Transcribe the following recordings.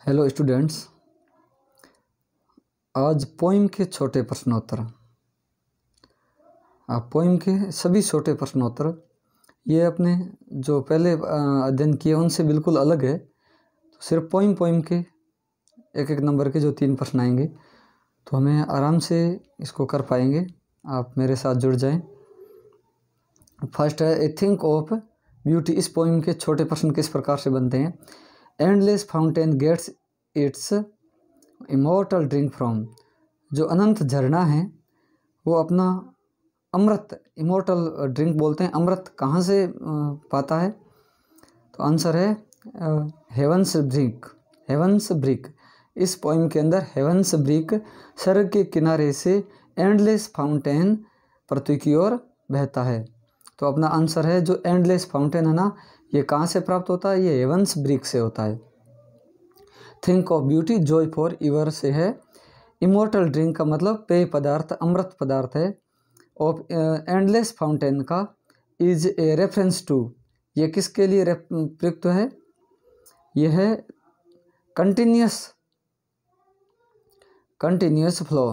Hello students, आज poem के छोटे प्रश्नोत्तर। आप पोइम के सभी छोटे प्रश्नोत्तर ये अपने जो पहले अध्ययन किए उनसे बिल्कुल अलग है। तो सिर्फ पोइम के एक एक नंबर के जो 3 प्रश्न आएंगे तो हमें आराम से इसको कर पाएंगे। आप मेरे साथ जुड़ जाएं। फर्स्ट है ए थिंक ऑफ ब्यूटी। इस पोइम के छोटे प्रश्न किस प्रकार से बनते हैं। Endless fountain gets its immortal drink from. जो अनंत झरना है वो अपना अमृत, इमोर्टल ड्रिंक बोलते हैं, अमृत कहाँ से पाता है। तो आंसर है हेवंस ब्रिक। Heaven's brink. इस पोइम के अंदर हेवंस ब्रिक स्वर्ग के किनारे से एंडलेस फाउंटेन पृथ्वी की ओर बहता है। तो अपना आंसर है जो एंडलेस फाउंटेन है ना, ये कहाँ से प्राप्त होता है, ये हेवंस ब्रिक से होता है। Think of beauty joy forever से है। इमोर्टल ड्रिंक का मतलब पेय पदार्थ, अमृत पदार्थ है। ऑफ एंडलेस फाउंटेन का इज ए रेफरेंस टू, ये किसके लिए प्रयुक्त है, यह है continuous flow.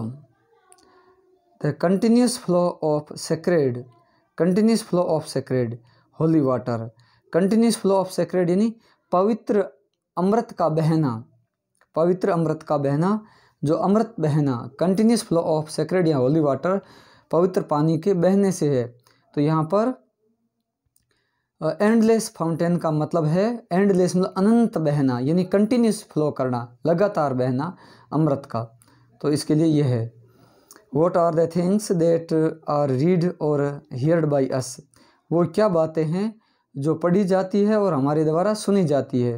The continuous flow of sacred, continuous flow of sacred holy water. Continuous flow of sacred यानी पवित्र अमृत का बहना, पवित्र अमृत का बहना, जो अमृत बहना, कंटिन्यूस फ्लो ऑफ सेक्रेड या होली वाटर पवित्र पानी के बहने से है। तो यहाँ पर एंडलेस फाउंटेन का मतलब है, एंडलेस मतलब अनंत बहना, यानी कंटिन्यूस फ्लो करना, लगातार बहना अमृत का। तो इसके लिए यह है। What are the things that are read और हियर्ड बाई अस। वो क्या बातें हैं जो पढ़ी जाती है और हमारे द्वारा सुनी जाती है।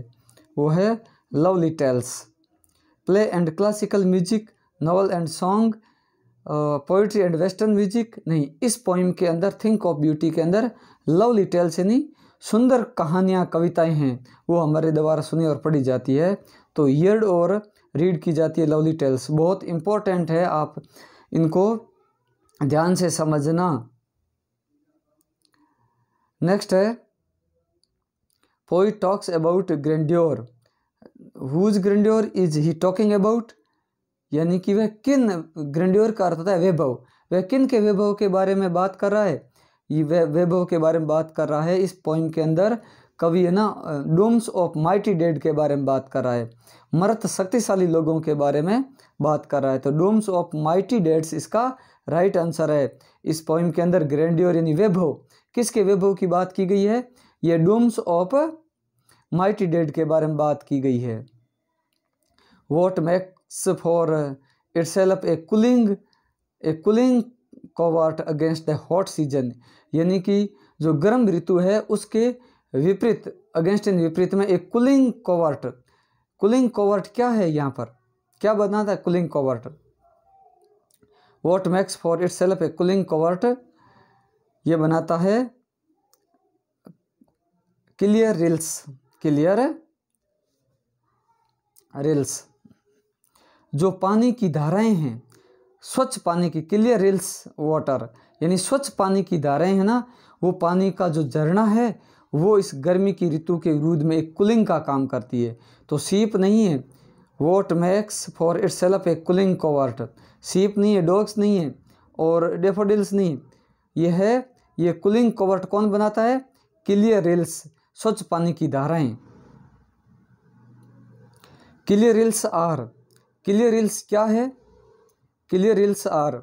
वो है lovely tales, play and classical music, novel and song, poetry and western music. नहीं, इस पोइम के अंदर थिंक ऑफ ब्यूटी के अंदर लवली टेल्स यानी सुंदर कहानियाँ, कविताएं हैं, वो हमारे द्वारा सुनी और पढ़ी जाती है। तो हियर्ड और रीड की जाती है लवली टेल्स। बहुत इम्पोर्टेंट है, आप इनको ध्यान से समझना। नेक्स्ट है poet talks about grandeur. Whose grandeur is he talking about, यानी कि वह किन, ग्रैंड्योर का अर्थ होता है वैभव, वह किन के वैभव के बारे में बात कर रहा है, ये वैभव के बारे में बात कर रहा है। इस पोइम के अंदर कवि है ना डूम्स ऑफ माइटी डेड के बारे में बात कर रहा है, मर्द शक्तिशाली लोगों के बारे में बात कर रहा है। तो डूम्स ऑफ माइटी डेड्स इसका राइट आंसर है। इस पोइम के अंदर ग्रैंड्योर यानी वैभव, किसके वैभव की बात की गई है, ये डूम्स ऑफ माइटी डेड के बारे में बात की गई है। What makes for itself A cooling covert against the hot season, यानी कि जो गर्म ऋतु है उसके विपरीत, अगेंस्ट इन विपरीत में एक कूलिंग कोवर्ट। कूलिंग कोवर्ट क्या है, यहाँ पर क्या बनाता है cooling covert. What makes for itself A cooling covert, ये बनाता है क्लियर रिल्स, क्लियर रिल्स, जो पानी की धाराएं हैं, स्वच्छ पानी की, क्लियर रिल्स वाटर यानी स्वच्छ पानी की धाराएं हैं ना, वो पानी का जो झरना है वो इस गर्मी की ऋतु के विरुद्ध में एक कूलिंग का काम करती है। तो सीप नहीं है, what makes for itself A cooling covert, सीप नहीं है, डॉग्स नहीं है और डेफोडिल्स नहीं, ये है, ये कूलिंग कोवर्ट कौन बनाता है, क्लियर रिल्स, स्वच्छ पानी की धाराएं। Clear rills are, clear rills क्या है, क्लियर रिल्स आर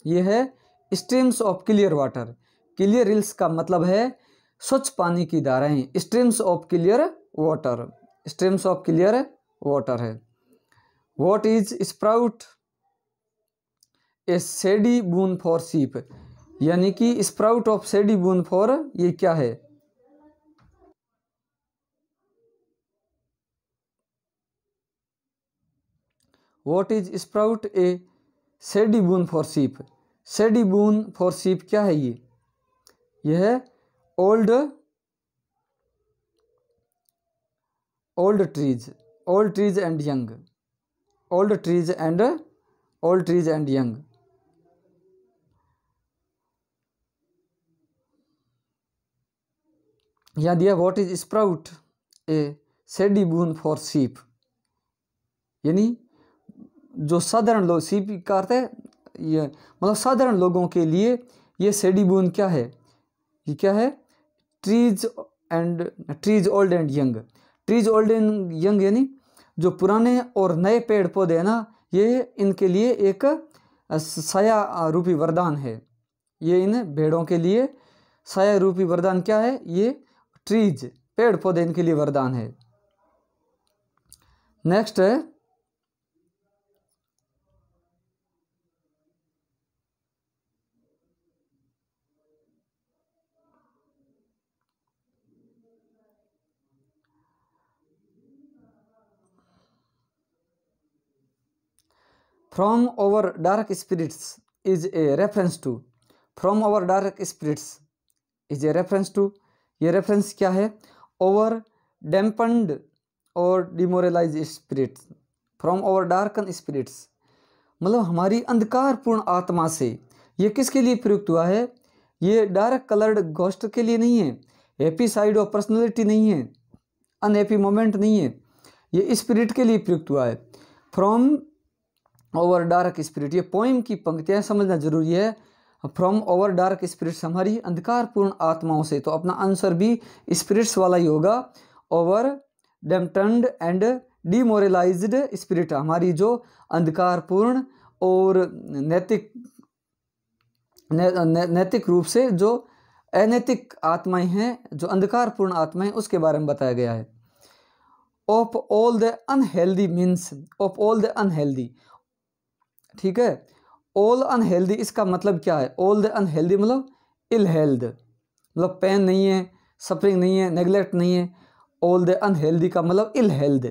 ये है streams of clear water. Clear rills का मतलब है स्वच्छ पानी की धाराएं, streams of clear water, streams of clear water है। What is sprout a shady boon for sheep, यानी कि sprout of shady boon for, ये क्या है, what is sprout a shady boon for sheep. Shady boon for sheep क्या है, ये है old trees and young, old trees and young. यहाँ दिया what is sprout a shady boon for sheep, यानी जो साधारण लोग, सीपी का अर्थ है ये मतलब साधारण लोगों के लिए ये सेडी बून क्या है, ये क्या है, trees old and young. Trees old and young यानी जो पुराने और नए पेड़ पौधे हैं ना, ये इनके लिए एक साया रूपी वरदान है। ये इन भेड़ों के लिए साया रूपी वरदान क्या है, ये ट्रीज पेड़ पौधे इनके लिए वरदान है। नेक्स्ट है from over dark spirits is a reference to. From over dark spirits is a reference to, ये रेफरेंस क्या है, ओवर डैम्पन्ड और demoralize spirits. From over darkened spirits मतलब हमारी अंधकारपूर्ण आत्मा से। ये किसके लिए प्रयुक्त हुआ है, ये डार्क कलर्ड घोस्ट के लिए नहीं है, हैप्पी साइड ऑफ पर्सनैलिटी नहीं है, अनहैप्पी मोमेंट नहीं है, ये स्पिरिट के लिए प्रयुक्त हुआ है। फ्रॉम ओवर डार्क स्पिरिट, ये पोइम की पंक्तियाँ समझना जरूरी है। फ्रॉम ओवर डार्क स्पिरिट्स हमारी अंधकारपूर्ण आत्माओं से, तो अपना आंसर भी स्पिरिट्स वाला ही होगा। ओवर डैम्पन्ड एंड डिमोरलाइज्ड स्पिरिट, हमारी जो अंधकारपूर्ण और नैतिक रूप से जो अनैतिक आत्माएं हैं, जो अंधकारपूर्ण आत्माएं, उसके बारे में बताया गया है। Of all the unhealthy means, of all the unhealthy, ठीक है। ऑल अनहेल्दी इसका मतलब क्या है, ऑल द अनहेल्दी मतलब इल हेल्थ, मतलब पेन नहीं है, सफरिंग नहीं है, नेग्लेक्ट नहीं है। ऑल द अनहेल्दी का मतलब इल हेल्थ,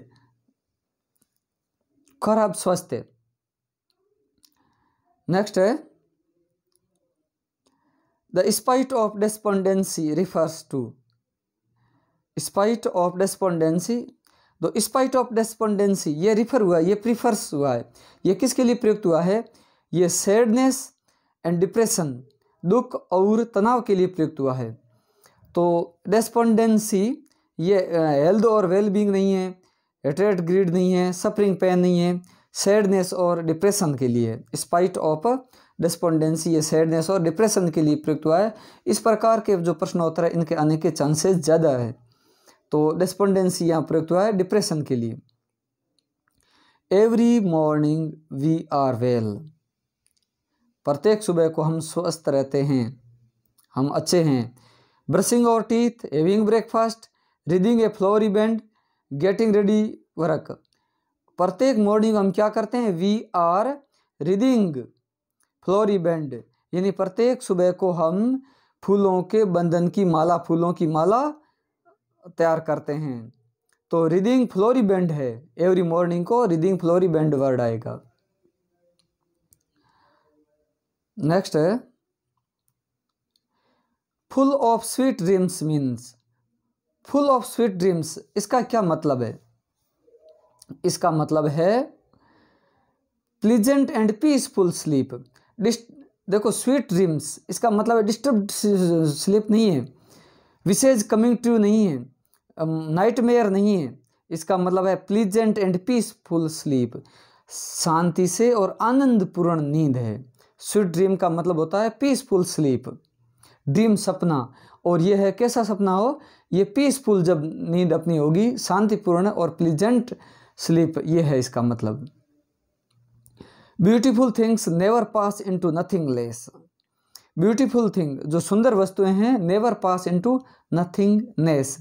खराब स्वास्थ्य। नेक्स्ट है the spite of despondency refers to. Spite of despondency, तो स्पाइट ऑफ डेस्पोंडेंसी ये रिफर हुआ है, ये प्रीफर्स हुआ है, ये किसके लिए प्रयुक्त हुआ है, ये सैडनेस एंड डिप्रेशन, दुख और तनाव के लिए प्रयुक्त हुआ है। तो डेस्पोंडेंसी ये हेल्थ और वेलबींग नहीं है, हेट्रेट ग्रीड नहीं है, सफरिंग पेन नहीं है, सैडनेस और डिप्रेशन के लिए। स्पाइट ऑफ डेस्पोंडेंसी ये सैडनेस और डिप्रेशन के लिए प्रयुक्त हुआ है। इस प्रकार के जो प्रश्नोत्तर है इनके आने के चांसेस ज़्यादा है। तो डेस्पोंडेंसी यहाँ प्रयुक्त हुआ है डिप्रेशन के लिए। Every morning we are well, प्रत्येक सुबह को हम स्वस्थ रहते हैं, हम अच्छे हैं। ब्रशिंग और teeth, having breakfast, reading a flowery band, getting ready work. प्रत्येक मॉर्निंग हम क्या करते हैं, we are reading flowery band, यानी प्रत्येक सुबह को हम फूलों के बंधन की माला, फूलों की माला तैयार करते हैं। तो रीडिंग फ्लोरी बैंड है, एवरी मॉर्निंग को रीडिंग फ्लोरी बैंड वर्ड आएगा। नेक्स्ट है full of sweet dreams means. Full of sweet dreams इसका क्या मतलब है, इसका मतलब है प्लीजेंट एंड पीसफुल स्लीप। देखो स्वीट ड्रीम्स इसका मतलब है डिस्टर्ब्ड स्लीप नहीं है, विशेष कमिंग टू नहीं है, नाइटमेयर नहीं है। इसका मतलब है प्लीजेंट एंड पीसफुल स्लीप, शांति से और आनंदपूर्ण नींद है। स्वीट ड्रीम का मतलब होता है पीसफुल स्लीप, ड्रीम सपना। और ये है कैसा सपना हो, ये पीसफुल, जब नींद अपनी होगी शांतिपूर्ण और प्लीजेंट स्लीप, ये है इसका मतलब। Beautiful things never pass into nothingness. Beautiful thing जो सुंदर वस्तुएं हैं, never pass into nothingness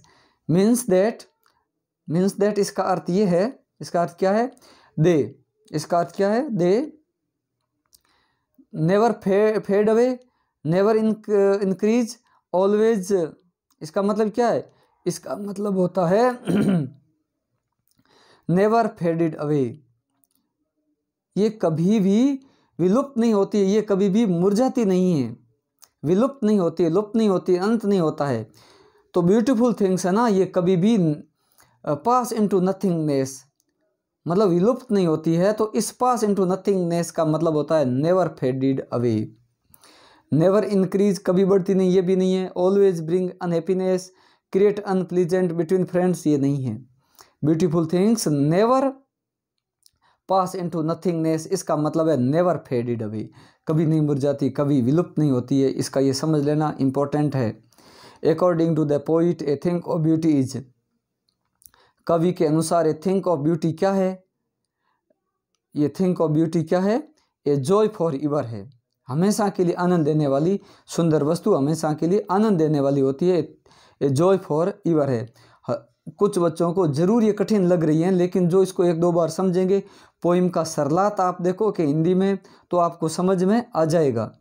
means that इसका अर्थ ये है, इसका अर्थ क्या है, दे, इसका अर्थ क्या है, they never fade away, never increase, always. इसका मतलब क्या है, इसका मतलब होता है नेवर फेडेड अवे, ये कभी भी विलुप्त नहीं होती है, ये कभी भी मुरझाती नहीं है, विलुप्त नहीं होती है, लुप्त नहीं होती है, अंत नहीं होता है। तो ब्यूटीफुल थिंग्स है ना, ये कभी भी पास इनटू नथिंगनेस मतलब विलुप्त नहीं होती है। तो इस पास इनटू नथिंगनेस का मतलब होता है never faded away. Never increase कभी बढ़ती नहीं, ये भी नहीं है। Always bring unhappiness, create unpleasant between friends, ये नहीं है। Beautiful things never pass into nothingness, इसका मतलब है नेवर फेडेड अवे, कभी नहीं मुरझाती, कभी विलुप्त नहीं होती है। इसका ये समझ लेना इम्पोर्टेंट है। According to the poet a thing of beauty is, कवि के अनुसार ए थिंग ऑफ ब्यूटी क्या है? ये थिंग ऑफ ब्यूटी क्या है? ए जॉय फॉर एवर है, हमेशा के लिए आनंद देने वाली सुंदर वस्तु हमेशा के लिए आनंद देने वाली होती है। ए जॉय फॉर एवर है। कुछ बच्चों को जरूर ये कठिन लग रही है, लेकिन जो इसको एक दो बार समझेंगे, पोइम का सरलात आप देखो कि हिंदी में, तो आपको समझ में आ जाएगा।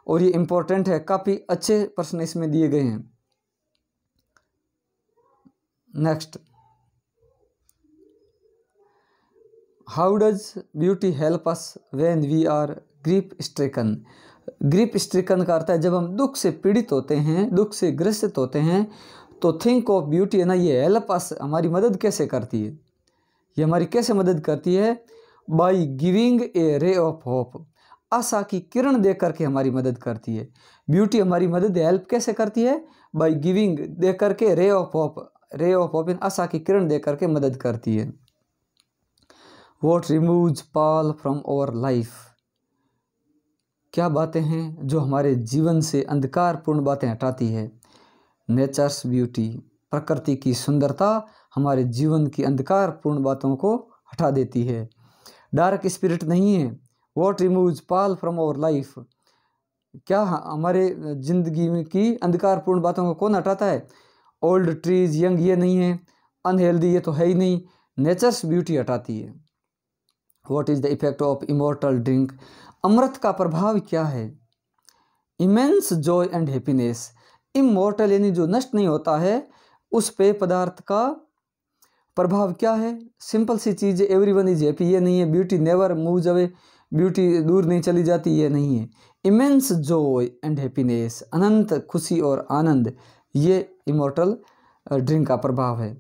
और ये इम्पोर्टेंट है, काफ़ी अच्छे प्रश्न इसमें दिए गए हैं। Next, how does beauty help us when we are grief stricken? Grief stricken का अर्थ है जब हम दुख से पीड़ित होते हैं, दुख से ग्रसित होते हैं, तो थिंक ऑफ ब्यूटी है ना, ये हेल्प अस, हमारी मदद कैसे करती है? ये हमारी कैसे मदद करती है? बाई गिविंग ए रे ऑफ होप, आशा की किरण दे करके हमारी मदद करती है। ब्यूटी हमारी मदद हेल्प कैसे करती है? बाई गिविंग दे करके ray of hope, ray of hope in आशा की किरण दे करके मदद करती है। What removes pall from our life, क्या बातें हैं जो हमारे जीवन से अंधकारपूर्ण बातें हटाती है? नेचर्स ब्यूटी, प्रकृति की सुंदरता हमारे जीवन की अंधकारपूर्ण बातों को हटा देती है। डार्क स्पिरिट नहीं है। What removes pall from our life, क्या हमारे जिंदगी की अंधकारपूर्ण बातों को कौन हटाता है? ओल्ड ट्रीज यंग, ये नहीं है। अनहेल्दी, ये तो है ही नहीं। नेचर्स ब्यूटी हटाती है। What is the effect of immortal drink, अमृत का प्रभाव क्या है? Immense joy and happiness, immortal यानी जो नष्ट नहीं होता है, उस पेय पदार्थ का प्रभाव क्या है? सिंपल सी चीज़ है, एवरीवन इज हैप्पी, ये नहीं है। Beauty never moves away, beauty दूर नहीं चली जाती, ये नहीं है। इमेंस जॉय एंड हैप्पीनेस, अनंत खुशी और आनंद, ये इमोर्टल ड्रिंक का प्रभाव है।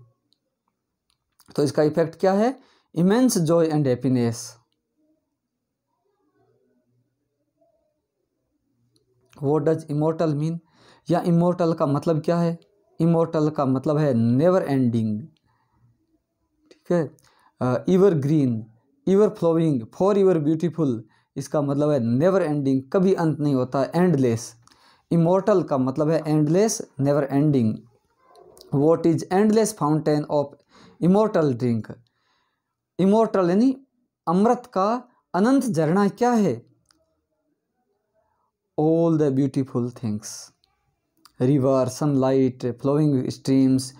तो इसका इफेक्ट क्या है? Immense joy and happiness. What does immortal mean, या इमोर्टल का मतलब क्या है? इमोर्टल का मतलब है नेवर एंडिंग, ठीक है। Ever green, ever flowing, for ever beautiful, इसका मतलब है नेवर एंडिंग, कभी अंत नहीं होता, एंडलेस। इमोर्टल का मतलब है endless, never ending. What is endless fountain of immortal drink, immortal यानी अमृत का अनंत झरना क्या है? All the beautiful things, river, sunlight, flowing streams.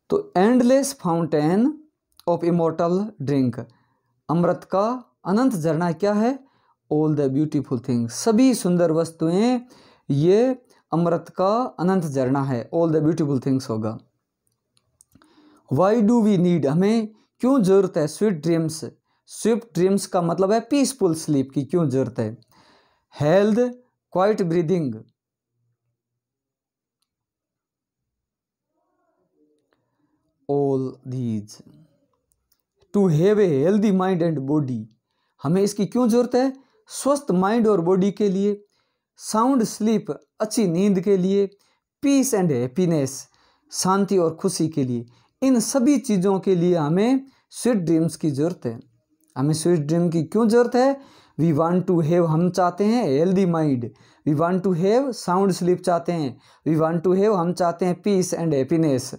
तो endless fountain of immortal drink, अमृत का अनंत झरना क्या है? ऑल द ब्यूटीफुल थिंग्स, सभी सुंदर वस्तुएं, ये अमृत का अनंत झरना है। ऑल द ब्यूटीफुल थिंग्स होगा। वाई डू वी नीड, हमें क्यों जरूरत है? स्वीट ड्रीम्स, स्वीट ड्रीम्स का मतलब है पीसफुल स्लीप की क्यों जरूरत है? Health, quiet breathing, all these. To have a healthy mind and body, हमें इसकी क्यों जरूरत है? स्वस्थ माइंड और बॉडी के लिए। साउंड स्लीप, अच्छी नींद के लिए। पीस एंड हैप्पीनेस, शांति और खुशी के लिए। इन सभी चीज़ों के लिए हमें स्वीट ड्रीम्स की ज़रूरत है। हमें स्वीट ड्रीम की क्यों ज़रूरत है? वी वांट टू हैव, हम चाहते हैं healthy mind. We want to have, sound sleep चाहते हैं। वी वांट टू हैव, हम चाहते हैं peace and happiness.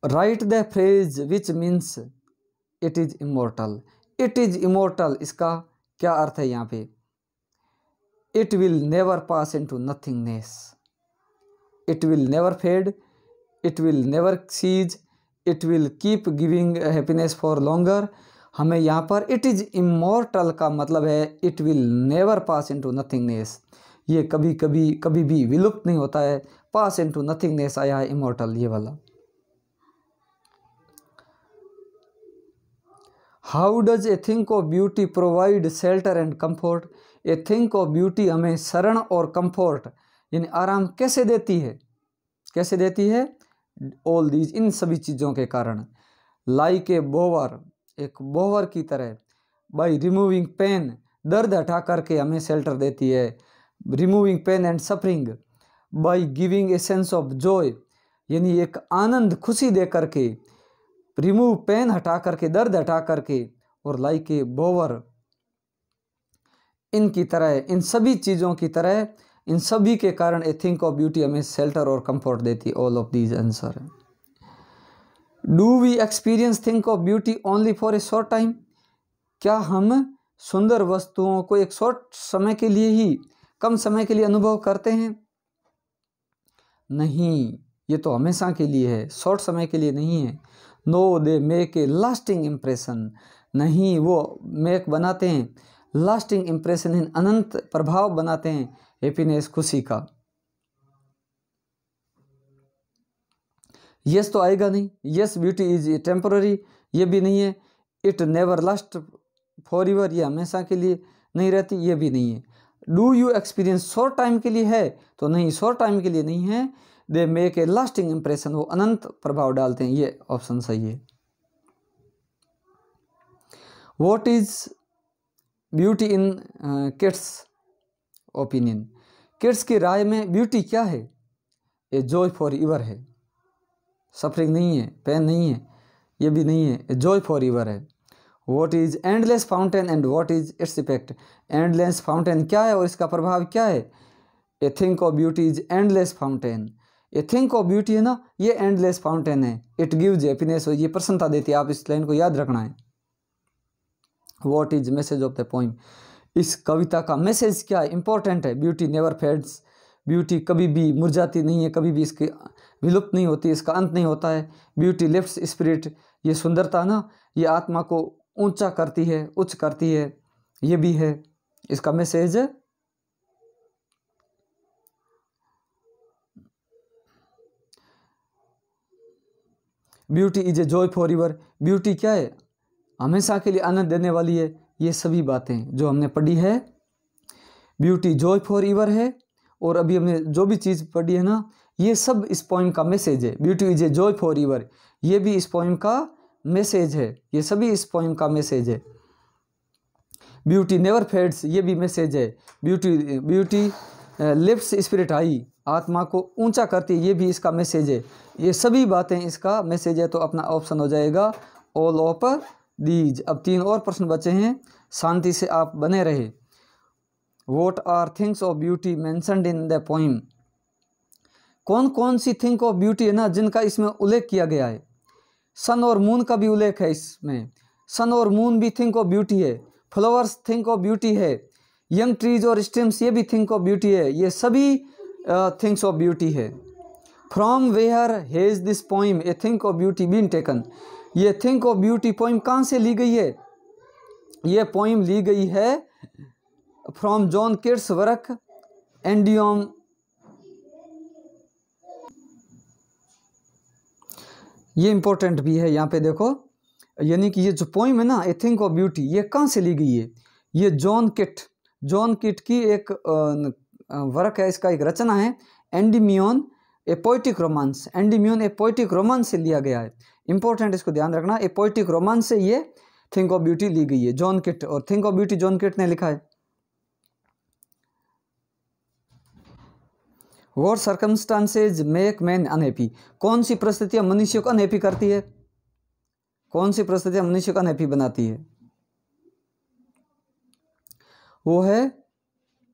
Right the phrase which means it is immortal, it is immortal, इसका क्या अर्थ है यहाँ पे? It will never pass into nothingness, it will never fade, it will never cease, it will keep giving happiness for longer. हमें यहाँ पर it is immortal का मतलब है it will never pass into nothingness, ये कभी भी विलुप्त नहीं होता है। पास इनटू नथिंगनेस आया है इमोर्टल, ये वाला। How does a think of beauty provide shelter and comfort, A think of beauty हमें शरण और कंफर्ट यानी आराम कैसे देती है? कैसे देती है? ऑल दीज, इन सभी चीज़ों के कारण। लाइक ए बोवर, एक बोवर की तरह। बाई रिमूविंग पेन, दर्द हटा करके हमें शेल्टर देती है। Removing pain and suffering. By giving a sense of joy, यानी एक आनंद खुशी दे करके। रिमूव पेन हटा करके, दर्द हटा करके, और लाइक ए बोवर, इनकी तरह, इन सभी चीज़ों की तरह, इन सभी के कारण ए थिंक ऑफ ब्यूटी हमें शेल्टर और कंफर्ट देती। All of these answer. Do we experience think of beauty only for a short time? क्या हम सुंदर वस्तुओं को एक शॉर्ट समय के लिए ही, कम समय के लिए अनुभव करते हैं? नहीं, ये तो हमेशा के लिए है, शॉर्ट समय के लिए नहीं है। No they make a lasting impression, नहीं वो मेक बनाते हैं लास्टिंग इम्प्रेशन, इन अनंत प्रभाव बनाते हैं हैप्पीनेस, खुशी का। यस तो आएगा नहीं, यस ब्यूटी इज टेम्पररी, ये भी नहीं है। It never last for ever, ये हमेशा के लिए नहीं रहती, ये भी नहीं है। Do you experience, short time के लिए है तो नहीं, शॉर्ट टाइम के लिए नहीं है। दे मेक ए लास्टिंग इम्प्रेशन, वो अनंत प्रभाव डालते हैं, ये ऑप्शन सही है। What is beauty in kids opinion, kids की राय में ब्यूटी क्या है? ए जॉय फॉर एवर है, सफरिंग नहीं है, पेन नहीं है, ये भी नहीं है, ए जॉय फॉर एवर है। What is endless fountain and what is its effect, endless fountain क्या है और इसका प्रभाव क्या है? A think of beauty is endless fountain, A think of beauty है ना, ये एंडलेस फाउंटेन है। इट गिव्स हैप्पीनेस, ये प्रसन्नता देती है, आप इस लाइन को याद रखना है। What is message of the poem, इस कविता का मैसेज क्या है, इंपॉर्टेंट है। ब्यूटी नेवर फेड्स, ब्यूटी कभी भी मुरझाती नहीं है, कभी भी इसकी विलुप्त नहीं होती, इसका अंत नहीं होता है। ब्यूटी लिफ्ट्स स्पिरिट, ये सुंदरता ना, ये आत्मा को ऊंचा करती है, उच्च करती है, ये भी है इसका message. Beauty is a joy for ever, beauty क्या है, हमेशा के लिए आनंद देने वाली है। ये सभी बातें जो हमने पढ़ी है, ब्यूटी जॉय फॉर एवर है, और अभी हमने जो भी चीज़ पढ़ी है ना, ये सब इस पोइम का मैसेज है। Beauty is a joy for ever, ये भी इस पोइम का मैसेज है, ये सभी इस पोइम का मैसेज है। ब्यूटी नेवर फेड्स, ये भी मैसेज है। ब्यूटी लिफ्ट्स स्पिरिट हाई, आत्मा को ऊंचा करती है, ये भी इसका मैसेज है। ये सभी बातें इसका मैसेज है, तो अपना ऑप्शन हो जाएगा ऑल ऑफ दीज। अब 3 और प्रश्न बचे हैं, शांति से आप बने रहे। What are things of beauty mentioned in the poem, कौन कौन सी थिंक ऑफ ब्यूटी है ना जिनका इसमें उल्लेख किया गया है? सन और मून का भी उल्लेख है इसमें, सन और मून भी थिंक ऑफ ब्यूटी है। फ्लावर्स थिंक ऑफ ब्यूटी है, यंग ट्रीज और स्टेम्स ये भी थिंक ऑफ ब्यूटी है, ये सभी थिंग्स ऑफ ब्यूटी है। From where has this poem a think of beauty been taken, ये थिंक ऑफ ब्यूटी पोइम कहाँ से ली गई है? ये पोइम ली गई है फ्रॉम जॉन किट्स वर्क एंडियम, ये इंपॉर्टेंट भी है यहाँ पे देखो, यानी कि ये जो पोइम है ना ए थिंक ऑफ ब्यूटी, ये कहाँ से ली गई है? ये जॉन किट की एक वर्क है, इसका एक रचना है एंडीमियन ए पोइटिक रोमांस, एंडीमियन ए पोइटिक रोमांस से लिया गया है। इंपॉर्टेंट, इसको ध्यान रखना, ए पोइटिक रोमांस से ये थिंक ऑफ ब्यूटी ली गई है, जॉन किट, और think of beauty John kit ने लिखा है। What circumstances make man unhappy, कौन सी परिस्थितियां मनुष्य को अनहैप्पी करती है? कौन सी परिस्थितियां मनुष्य को अनहैप्पी बनाती है? वो है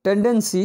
टेंडेंसी